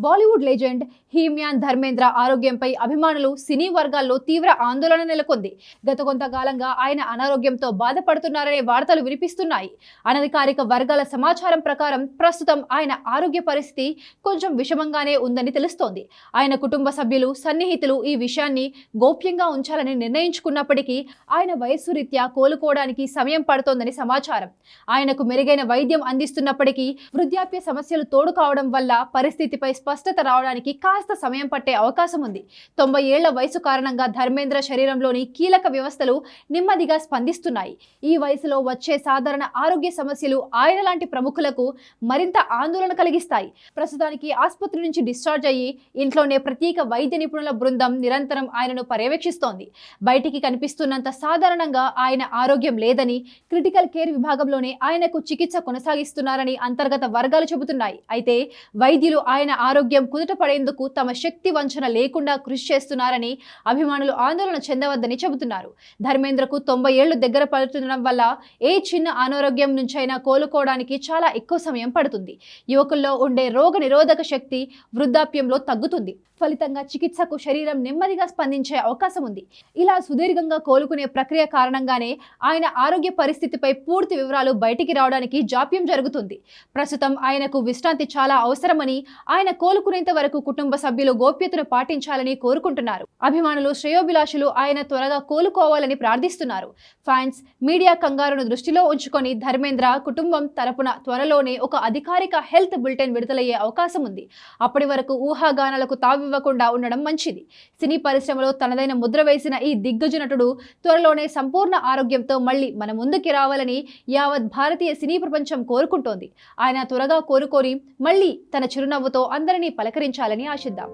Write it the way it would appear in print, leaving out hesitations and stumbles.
Bollywood legend He-Man Dharmendra ఆరోగ్యంపై అభిమానులు సినీ వర్గాల్లో తీవ్ర ఆందోళన నెలకొంది. గత కొంతకాలంగా ఆయన అనారోగ్యంతో బాధపడుతున్నారనే వార్తలు వినిపిస్తున్నాయి. అనధికారిక వర్గాల సమాచారం ప్రకారం ప్రస్తుతం ఆయన ఆరోగ్య పరిస్థితి కొంచెం విషమంగానే ఉందని తెలుస్తోంది. ఆయన కుటుంబ సభ్యులు, సన్నిహితులు ఈ విషయాన్ని గోప్యంగా ఉంచాలని నిర్ణయించుకున్నప్పటికీ ఆయన వయస్సు రీత్యా కోలుకోవడానికి సమయం పడుతోందని సమాచారం. ఆయనకు మెరుగైన వైద్యం అందిస్తున్నప్పటికీ వృద్ధాప్య సమస్యలు తోడు కావడం వల్ల పరిస్థితిపై స్పష్టత రావడానికి కాస్త సమయం పట్టే అవకాశం ఉంది. 90 ఏళ్ల వయసు కారణంగా ధర్మేంద్ర శరీరంలోని కీలక వ్యవస్థలు నెమ్మదిగా స్పందిస్తున్నాయి. ఈ వయసులో వచ్చే సాధారణ ఆరోగ్య సమస్యలు ఆయన లాంటి ప్రముఖులకు మరింత ఆందోళన కలిగిస్తాయి. ప్రస్తుతానికి ఆసుపత్రి నుంచి డిశ్చార్జ్ అయ్యి ఇంట్లోనే ప్రత్యేక వైద్య నిపుణుల బృందం నిరంతరం ఆయనను పర్యవేక్షిస్తోంది. బయటికి కనిపిస్తున్నంత సాధారణంగా ఆయన ఆరోగ్యం లేదని, క్రిటికల్ కేర్ విభాగంలోనే ఆయనకు చికిత్స కొనసాగిస్తున్నారని అంతర్గత వర్గాలు చెబుతున్నాయి. అయితే వైద్యులు ఆయన ఆరోగ్యం కుదుట పడేందుకు తమ శక్తి వంచన లేకుండా కృషి చేస్తున్నారని, అభిమానులు ఆందోళన చెందవద్దని చెబుతున్నారు. ధర్మేంద్రకు 90 ఏళ్లు దగ్గర పడుతుండడం వల్ల ఏ చిన్న అనారోగ్యం నుంచైనా కోలుకోవడానికి చాలా ఎక్కువ సమయం పడుతుంది. యువకుల్లో ఉండే రోగ నిరోధక శక్తి వృద్ధాప్యంలో తగ్గుతుంది. ఫలితంగా చికిత్సకు శరీరం నెమ్మదిగా స్పందించే అవకాశం ఉంది. ఇలా సుదీర్ఘంగా కోలుకునే ప్రక్రియ కారణంగానే ఆయన ఆరోగ్య పరిస్థితిపై పూర్తి వివరాలు బయటికి రావడానికి జాప్యం జరుగుతుంది. ప్రస్తుతం ఆయనకు విశ్రాంతి చాలా అవసరమని, ఆయన కోలుకునేంత వరకు కుటుంబ సభ్యులు గోప్యతను పాటించాలని కోరుకుంటున్నారు. అభిమానులు, శ్రేయోభిలాషులు ఆయన త్వరగా కోలుకోవాలని ప్రార్థిస్తున్నారు. ఫ్యాన్స్, మీడియా కంగారును దృష్టిలో ఉంచుకొని ధర్మేంద్ర కుటుంబం తరపున త్వరలోనే ఒక అధికారిక హెల్త్ బులెటిన్ విడుదలయ్యే అవకాశం ఉంది. అప్పటి వరకు ఊహాగానాలకు తావివ్వకుండా ఉండడం మంచిది. సినీ పరిశ్రమలో తనదైన ముద్ర వేసిన ఈ దిగ్గజ నటుడు త్వరలోనే సంపూర్ణ ఆరోగ్యంతో మళ్ళీ మన ముందుకి రావాలని యావత్ భారతీయ సినీ ప్రపంచం కోరుకుంటోంది. ఆయన త్వరగా కోలుకొని మళ్ళీ తన చిరునవ్వుతో అందరినీ పలకరించాలని ఆశిద్దాం.